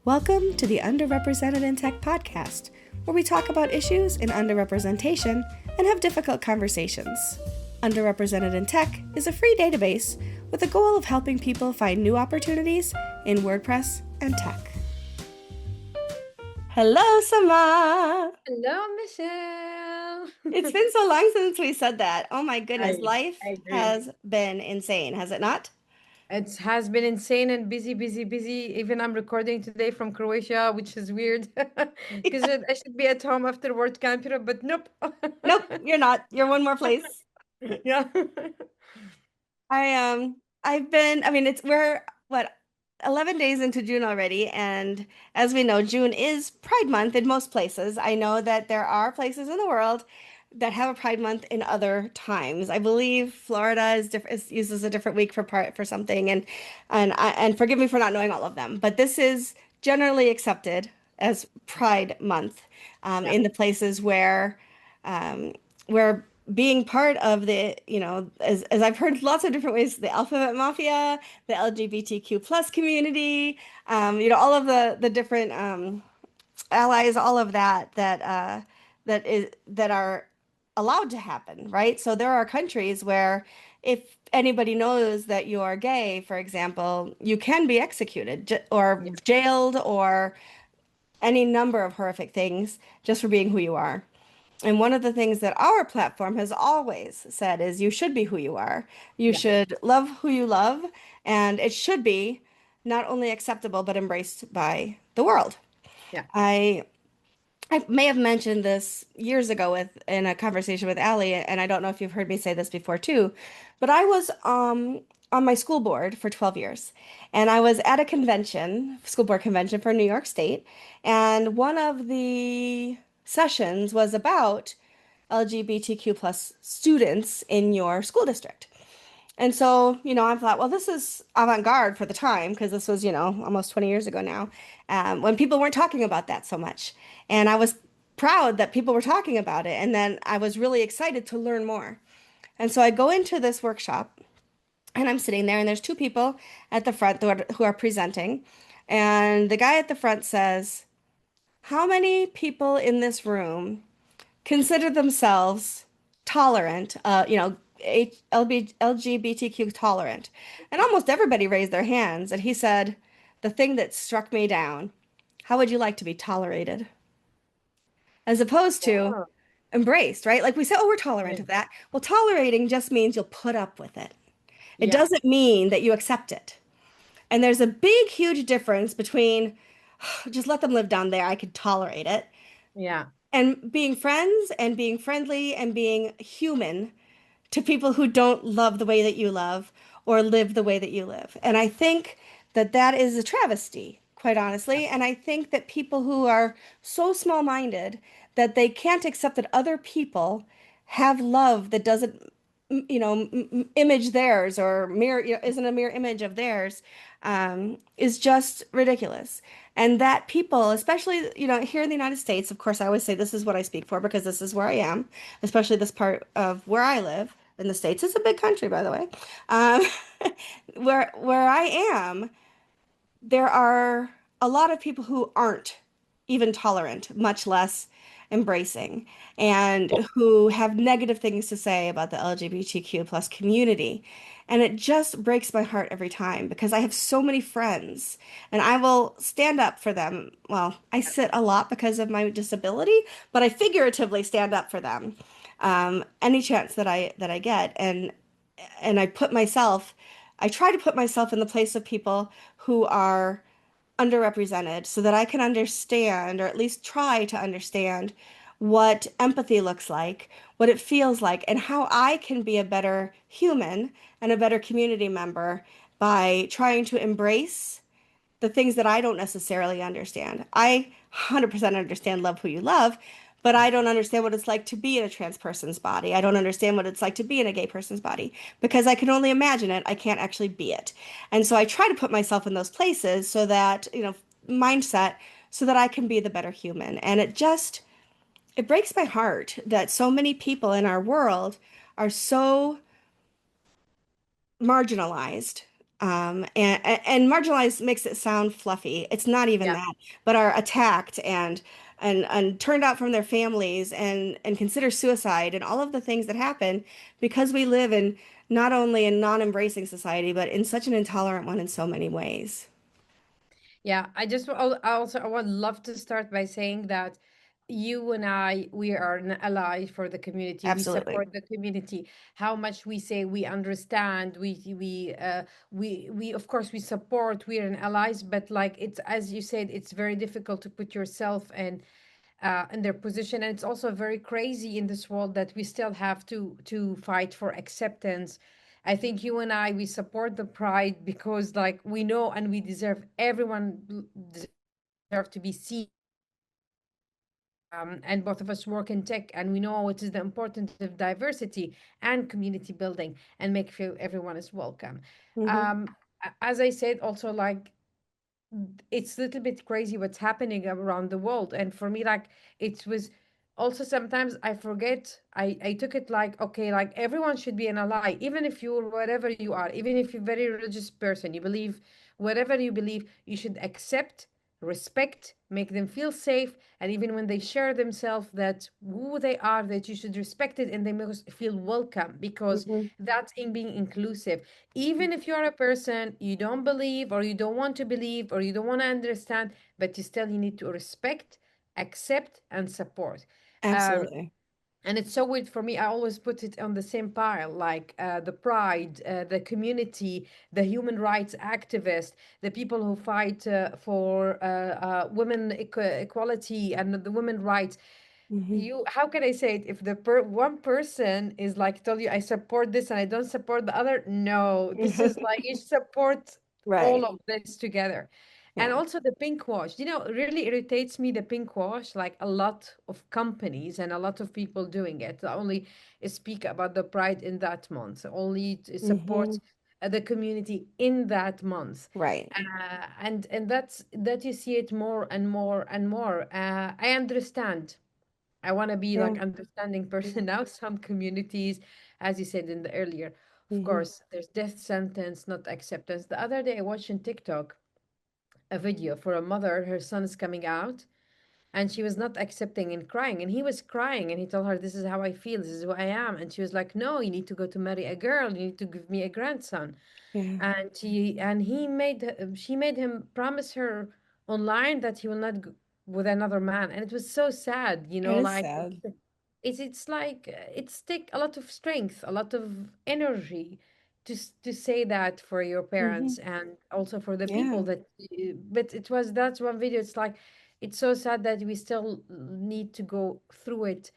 Welcome to the Underrepresented in Tech podcast, where we talk about issues in underrepresentation and have difficult conversations. Underrepresented in Tech is a free database with the goal of helping people find new opportunities in WordPress and tech. Hello, Samah! Hello, Michelle. It's been so long since we said that. Oh my goodness, I, life I agree. has been insane, has it not? It has been insane and busy, busy, busy. Even I'm recording today from Croatia, which is weird because I should be at home after World Camp, but nope. Nope, you're not. You're one more place. Yeah. We're what 11 days into June already, and as we know, June is Pride Month in most places. I know that there are places in the world that have a Pride Month in other times. I believe Florida uses a different week for something, and forgive me for not knowing all of them, but this is generally accepted as Pride Month Yeah. in the places where being part of the, as I've heard lots of different ways, the alphabet mafia, the LGBTQ plus community, all of the different allies, all of that are allowed to happen, right? So there are countries where if anybody knows that you are gay, for example, you can be executed or Yeah. jailed or any number of horrific things just for being who you are. And one of the things that our platform has always said is you should be who you are. You Yeah. should love who you love, and it should be not only acceptable but embraced by the world. Yeah. I I may have mentioned this years ago in a conversation with Allie, and I don't know if you've heard me say this before too, but I was on my school board for 12 years, and I was at a convention, school board convention for New York State, and one of the sessions was about LGBTQ plus students in your school district. And so, I thought, well, this is avant-garde for the time because this was, almost 20 years ago now, when people weren't talking about that so much. And I was proud that people were talking about it. And then I was really excited to learn more. And so I go into this workshop and I'm sitting there, and there's two people at the front who are presenting. And the guy at the front says, how many people in this room consider themselves tolerant, LGBTQ tolerant? And almost everybody raised their hands. And he said, the thing that struck me down, how would you like to be tolerated? As opposed to Wow. embraced, right? Like we say, oh, we're tolerant Yeah. of that. Well, tolerating just means you'll put up with it. It Yeah. doesn't mean that you accept it. And there's a big, huge difference between just let them live down there, I could tolerate it, Yeah. and being friends and being friendly and being human to people who don't love the way that you love or live the way that you live. And I think that that is a travesty, quite honestly. And I think that people who are so small-minded that they can't accept that other people have love that doesn't, image theirs or mirror, isn't a mirror image of theirs, is just ridiculous. And that people, especially, here in the United States, of course, I always say this is what I speak for because this is where I am, especially this part of where I live in the States. It's a big country, by the way. Um, where I am, there are a lot of people who aren't even tolerant, much less embracing, and who have negative things to say about the LGBTQ plus community. And it just breaks my heart every time because I have so many friends and I will stand up for them. Well, I sit a lot because of my disability, but I figuratively stand up for them any chance that I get. And I try to put myself in the place of people who are underrepresented so that I can understand, or at least try to understand, what empathy looks like, what it feels like, and how I can be a better human and a better community member by trying to embrace the things that I don't necessarily understand. I 100% understand love who you love, but I don't understand what it's like to be in a trans person's body. I don't understand what it's like to be in a gay person's body because I can only imagine it. I can't actually be it. And so I try to put myself in those places so that, mindset, so that I can be the better human. And it breaks my heart that so many people in our world are so marginalized And marginalized makes it sound fluffy. It's not even Yeah. that, but are attacked and turned out from their families and consider suicide and all of the things that happen because we live in not only a non-embracing society, but in such an intolerant one in so many ways. Yeah, I would love to start by saying that you and I, we are an ally for the community. We Absolutely. support the community. How much we say we understand, we of course we support. We are an allies, but like it's as you said, it's very difficult to put yourself in their position, and it's also very crazy in this world that we still have to fight for acceptance. I think you and I, we support the pride because like we know and we deserve, deserve to be seen. And both of us work in tech, and we know what is the importance of diversity and community building and make feel everyone is welcome. Hmm. um as I said also, like it's a little bit crazy what's happening around the world. And for me, like it was also sometimes I forget, I took it like, okay, like everyone should be an ally, even if you're whatever you are, even if you're a very religious person, you believe whatever you believe, you should accept, respect, make them feel safe. And even when they share themselves, that who they are, that you should respect it and they must feel welcome, because Hmm. that's in being inclusive. Even if you're a person you don't believe or you don't want to believe or you don't want to understand, but you need to respect, accept, and support. um, Absolutely. and it's so weird for me. I always put it on the same pile, like the pride, the community, the human rights activists, the people who fight for women equality and the women rights. Hmm. You, how can I say it, if one person is like tell you I support this and I don't support the other, no, this is like you support all Right. of this together. And Yeah. also the pink wash, it really irritates me, the pink wash, like a lot of companies and a lot of people doing it only speak about the pride in that month, only to support Hmm. the community in that month. Right. And that you see it more and more and more. I understand. I want to be Yeah. like understanding person now. Some communities, as you said in the earlier, of Hmm. course, there's death sentence, not acceptance. The other day I watched on TikTok a video for a mother, her son is coming out, and she was not accepting and crying. And he was crying and he told her, this is how I feel, this is who I am. And she was like, no, you need to go to marry a girl, you need to give me a grandson. Yeah. And she made him promise her online that he will not go with another man. And it was so sad, It is like sad. it's like it's take a lot of strength, a lot of energy to say that for your Hmm. parents and also for the people Yeah. that but it was that's one video. It's like it's so sad that we still need to go through it.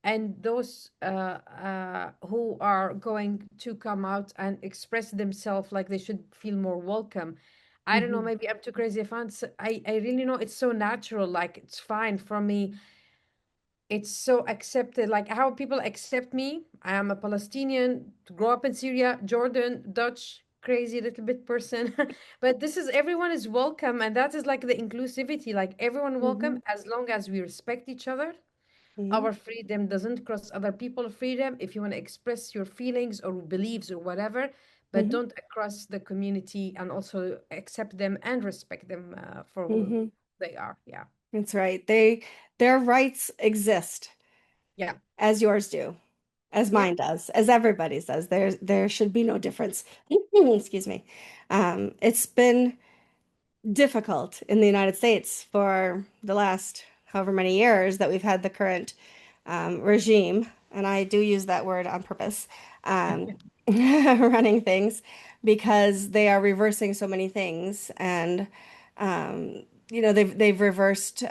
And those who are going to come out and express themselves, like they should feel more welcome. I don't know, Hmm. maybe I'm too crazy. I really know it's so natural, like it's fine for me. It's so accepted, like how people accept me. I am a Palestinian, to grow up in Syria, Jordan, Dutch, crazy little bit person. But this is everyone is welcome, and that is like the inclusivity, like everyone welcome Hmm. as long as we respect each other. Hmm. Our freedom doesn't cross other people's freedom. If you want to express your feelings or beliefs or whatever, but Hmm. don't cross the community, and also accept them and respect them for who Hmm. they are. Yeah. That's right. Their rights exist Yeah. as yours do, as Yeah. mine does, as everybody's does. There should be no difference. Excuse me. It's been difficult in the United States for the last however many years that we've had the current regime, and I do use that word on purpose, running things because they are reversing so many things, and they've reversed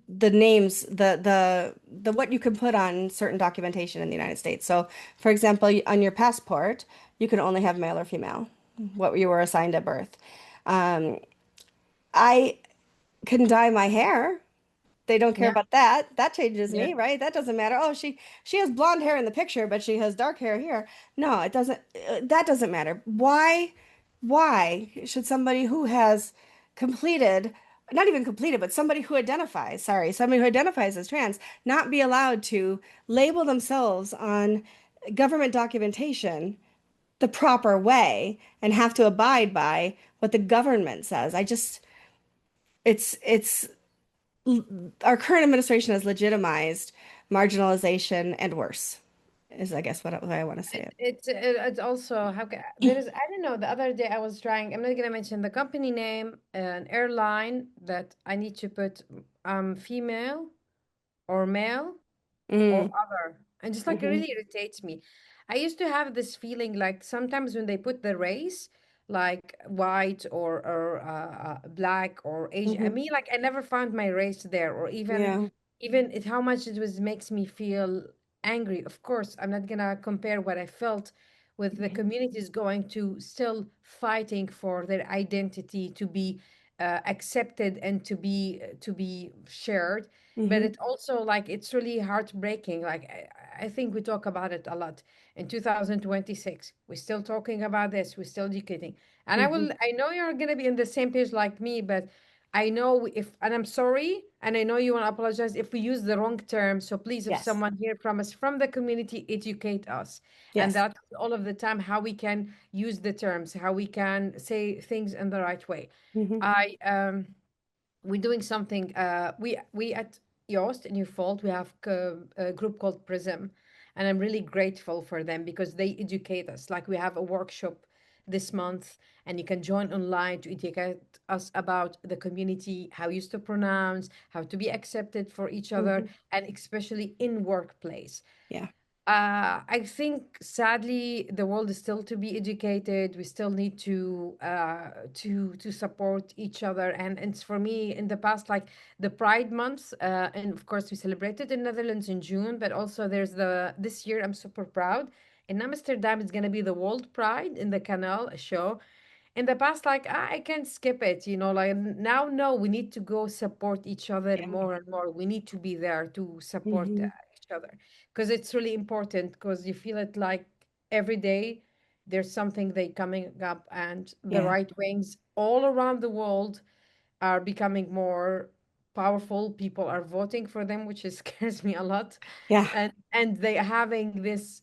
the names, the what you can put on certain documentation in the United States. So, for example, on your passport, you can only have male or female, what you were assigned at birth. Um, I can dye my hair. They don't care Yeah. about that. That changes Yeah. me, right? That doesn't matter. Oh, she has blonde hair in the picture, but she has dark hair here. No, it doesn't. That doesn't matter. Why should somebody who has completed, not even completed, but somebody who identifies as trans, not be allowed to label themselves on government documentation the proper way and have to abide by what the government says. It's our current administration has legitimized marginalization and worse, is I guess what I want to say it. It's also how ca there is, I don't know, the other day I was trying, I'm not gonna mention the company name, an airline that I need to put female or male or Mm, other, and just like it hmm. really irritates me. I used to have this feeling like sometimes when they put the race like white or black or Asian, I Hmm. mean, like I never found my race there, or Yeah. even it how much it was makes me feel angry. Of course I'm not gonna compare what I felt with the communities going to still fighting for their identity to be accepted and to be shared, but Hmm. it also like it's really heartbreaking. Like I think we talk about it a lot in 2026. We're still talking about this. We're still educating, and Hmm. I know you're gonna be in the same page like me, but I know if, and I'm sorry, and I know you want to apologize if we use the wrong term. So please, if Yes. someone here from us from the community, educate us, and Yes. that's all of the time how we can use the terms, how we can say things in the right way. Hmm. I we're doing something. We at Yoast in Your Fault, we have a group called Prism, and I'm really grateful for them because they educate us. Like we have a workshop this month, and you can join online to educate us about the community, how used to pronounce, how to be accepted for each other, Hmm. and especially in workplace. Yeah. I think sadly the world is still to be educated. We still need to support each other. And it's for me in the past like the Pride Month, and of course we celebrated in Netherlands in June, but also there's the this year I'm super proud. In Amsterdam, it's gonna be the World Pride in the Canal show. In the past, like I can skip it, like now, no, we need to go support each other Yeah. more and more. We need to be there to support Hmm. each other because it's really important because you feel it like every day there's something they coming up, and the Yeah. right wings all around the world are becoming more powerful. People are voting for them, which is, scares me a lot. Yeah. And they having this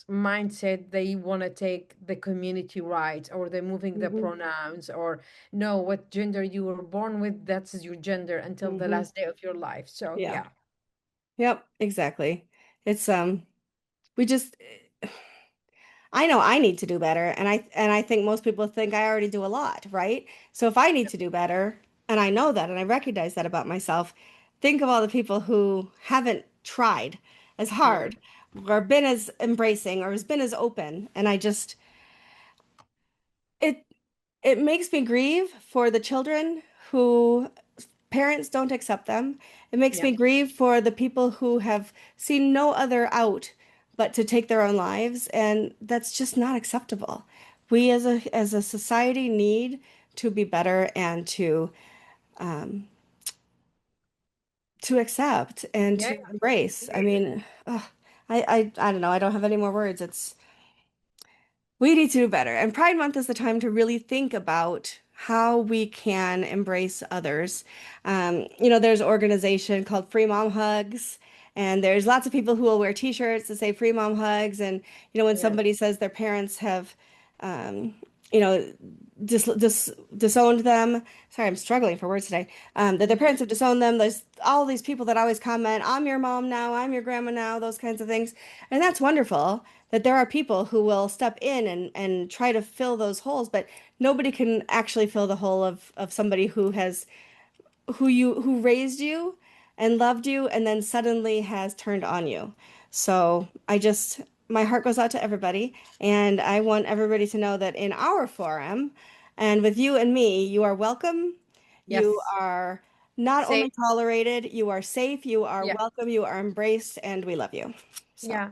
mindset they want to take the community rights, or they're moving the Hmm. pronouns, or no, what gender you were born with, that's your gender until the Hmm. last day of your life. So Yeah. yeah. Yep. Exactly. It's we just I know I need to do better, and I think most people think I already do a lot, right? So if I need to do better, and I know that and I recognize that about myself, think of all the people who haven't tried as Yeah. hard or been as embracing or has been as open, and I just it it makes me grieve for the children who parents don't accept them. It makes Yeah. me grieve for the people who have seen no other out but to take their own lives, and that's just not acceptable. We as a society need to be better and to accept and Yeah. to embrace. I mean, I don't know. I don't have any more words. It's We need to do better. And Pride Month is the time to really think about how we can embrace others. There's an organization called Free Mom Hugs, and there's lots of people who will wear t-shirts that say Free Mom Hugs. And, when Yeah. somebody says their parents have, um, you know, disowned them. Sorry, I'm struggling for words today. That their parents have disowned them. There's all these people that always comment, I'm your mom now, I'm your grandma now, those kinds of things. And that's wonderful that there are people who will step in and try to fill those holes, but nobody can actually fill the hole of somebody who raised you and loved you and then suddenly has turned on you. So my heart goes out to everybody, and I want everybody to know that in our forum and with you and me, you are welcome. You Yes. are not Say. only tolerated, you are safe, you are Yeah. welcome, you are embraced, and we love you. So, Yeah.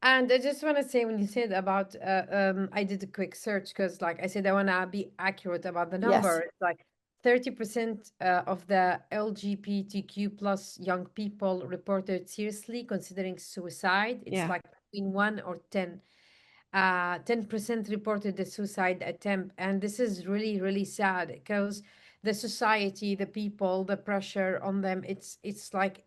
And I just want to say, when you said about, I did a quick search because, like I said, I want to be accurate about the number. yes. It's like 30% of the LGBTQ plus young people reported seriously considering suicide. It's Yeah. like between 1 or 10. 10% reported the suicide attempt. And this is really, really sad because the society, the people, the pressure on them, it's like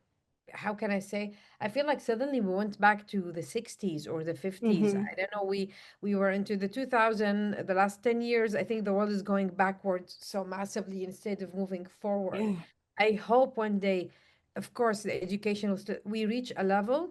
how can I say? I feel like suddenly we went back to the 60s or the 50s. Hmm. I don't know. We were into the 2000, the last 10 years. I think the world is going backwards so massively instead of moving forward. Yeah. I hope one day, of course, the educational we reach a level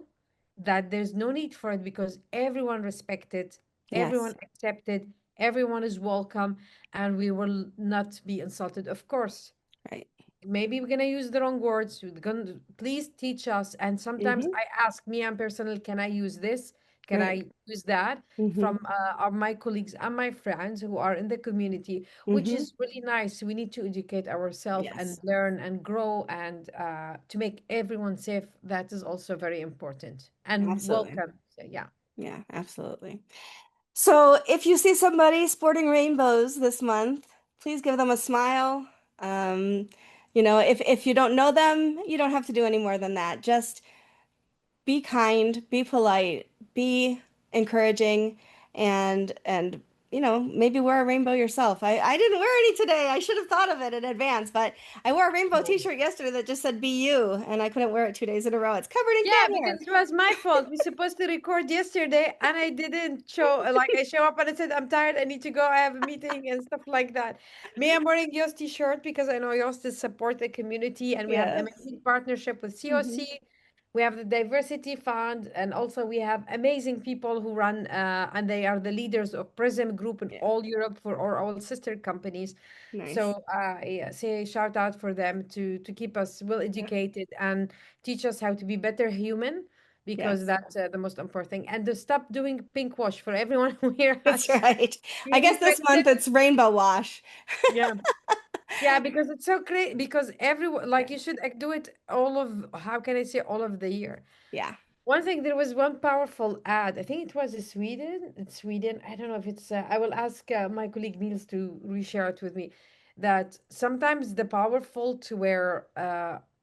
that there's no need for it because everyone respected, everyone Yes. accepted, everyone is welcome, and we will not be insulted. Of course, Right. maybe we're gonna use the wrong words. We're gonna please teach us. And sometimes Hmm. I ask me, I'm personal, can I use this? Can Right. I use that? Hmm. From my colleagues and my friends who are in the community, which Hmm. is really nice. We need to educate ourselves and Yes. learn and grow and to make everyone safe. That is also very important and Absolutely. welcome. So, yeah. Yeah, absolutely. So if you see somebody sporting rainbows this month, please give them a smile. Um, if you don't know them, you don't have to do any more than that. Just be kind, be polite, be encouraging, and maybe wear a rainbow yourself. I didn't wear any today. I should have thought of it in advance, but I wore a rainbow t-shirt yesterday that just said "Be you," and I couldn't wear it 2 days in a row. It's covered in Yeah, cat because hair. it was my fault. We supposed to record yesterday and I didn't show like I show up and I said I'm tired, I need to go, I have a meeting and stuff like that. Me, I'm wearing Yost t-shirt because I know Yost is support the community and we have Yes. amazing partnership with Hmm. COC. We have the diversity fund and also we have amazing people who run and they are the leaders of Prism Group in Yeah. all Europe for all sister companies. Nice. So yeah, say shout out for them to keep us well Yeah. educated and teach us how to be better human because Yes. that's the most important thing. And to stop doing pink wash for everyone who here That's has right. I really guess this month affected. it's rainbow wash. Yeah. Yeah, because it's so great because everyone Yeah. like you should do it all of how can I say all of the year. Yeah. One thing, there was one powerful ad. I think it was in Sweden. In Sweden, I don't know if it's. I will ask my colleague Niels to reshare it with me. That sometimes the powerful to wear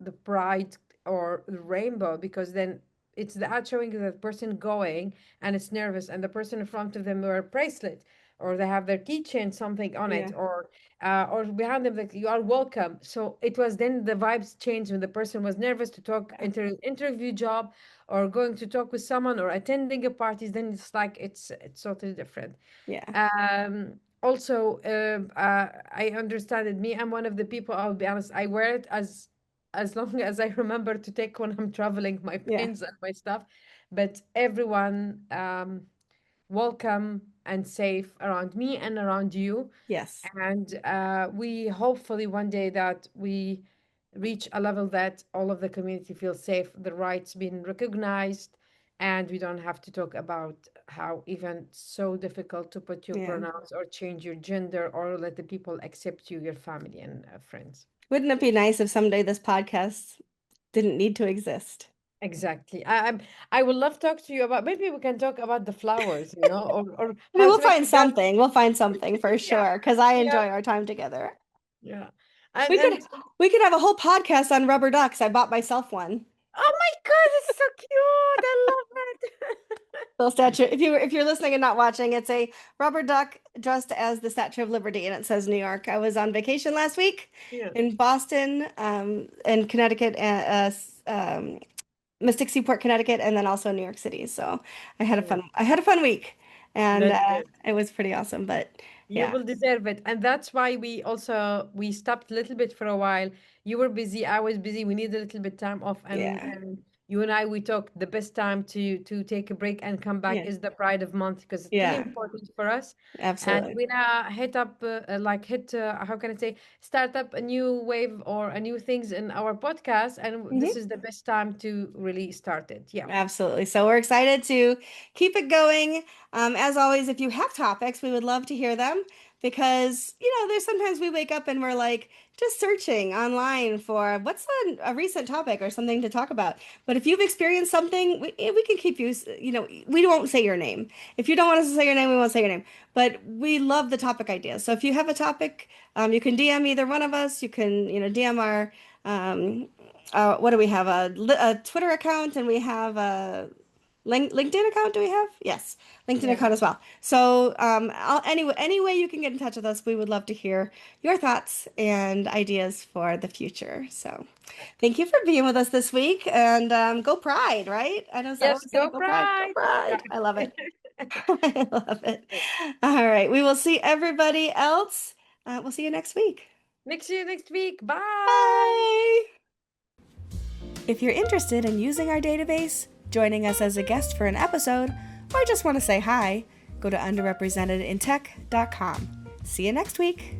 the pride or the rainbow because then it's the ad showing the person going and it's nervous and the person in front of them wear a bracelet or they have their keychain something on it Yeah. or behind them like you are welcome. So it was then the vibes changed when the person was nervous to talk Yeah. interview job or going to talk with someone or attending a party, then it's like it's totally different. Yeah. Also, I understand it. Me, I'm one of the people. I'll be honest. I wear it as long as I remember to take when I'm traveling my Yeah. pins and my stuff. But everyone, welcome and safe around me and around you. Yes. And we hopefully one day that we reach a level that all of the community feels safe, the rights being recognized, and we don't have to talk about how even so difficult to put your Yeah. pronouns or change your gender or let the people accept you, your family and friends. Wouldn't it be nice if someday this podcast didn't need to exist? Exactly. I would love to talk to you about maybe we can talk about the flowers, or I mean, how we'll to make find your garden. something. We'll find something for Yeah. sure, because I Yeah. enjoy our time together. Yeah. And We could and we could have a whole podcast on rubber ducks. I bought myself one. oh my God, it's so cute. I love it. Little statue. If you're listening and not watching, it's a rubber duck dressed as the Statue of Liberty, and it says New York. I was on vacation last week Yeah. in Boston, in Connecticut, Mystic Seaport, Connecticut, and then also New York City. So Yeah. I had a fun week, and That's good. it was pretty awesome. But You yeah, will deserve it. And that's why we stopped a little bit for a while. You were busy, I was busy. We need a little bit time off yeah, and you and I we talked the best time to take a break and come back yeah, is the Pride of Month because it's really yeah, important for us. And absolutely. we're gonna hit up hit how can I say start up a new wave or a new things in our podcast and this Mhm. is the best time to really start it. Yeah. Absolutely. So we're excited to keep it going. As always, if you have topics, we would love to hear them because, there's sometimes we wake up and we're like just searching online for what's a recent topic or something to talk about. But if you've experienced something, we can keep you, we won't say your name. If you don't want us to say your name, we won't say your name. But we love the topic ideas. So if you have a topic, you can DM either one of us. You can, DM our, what do we have? A Twitter account and we have LinkedIn account do we have? Yes, LinkedIn Yeah. account as well. So any way you can get in touch with us, we would love to hear your thoughts and ideas for the future. So thank you for being with us this week, and go Pride, right? I know Summer Yes, was saying go go Pride, go Pride. Yeah. Pride. I love it. I love it. All right, we will see everybody else. We'll see you next week. See you next week. Bye. Bye. If you're interested in using our database, joining us as a guest for an episode, or just want to say hi, go to underrepresentedintech.com. See you next week.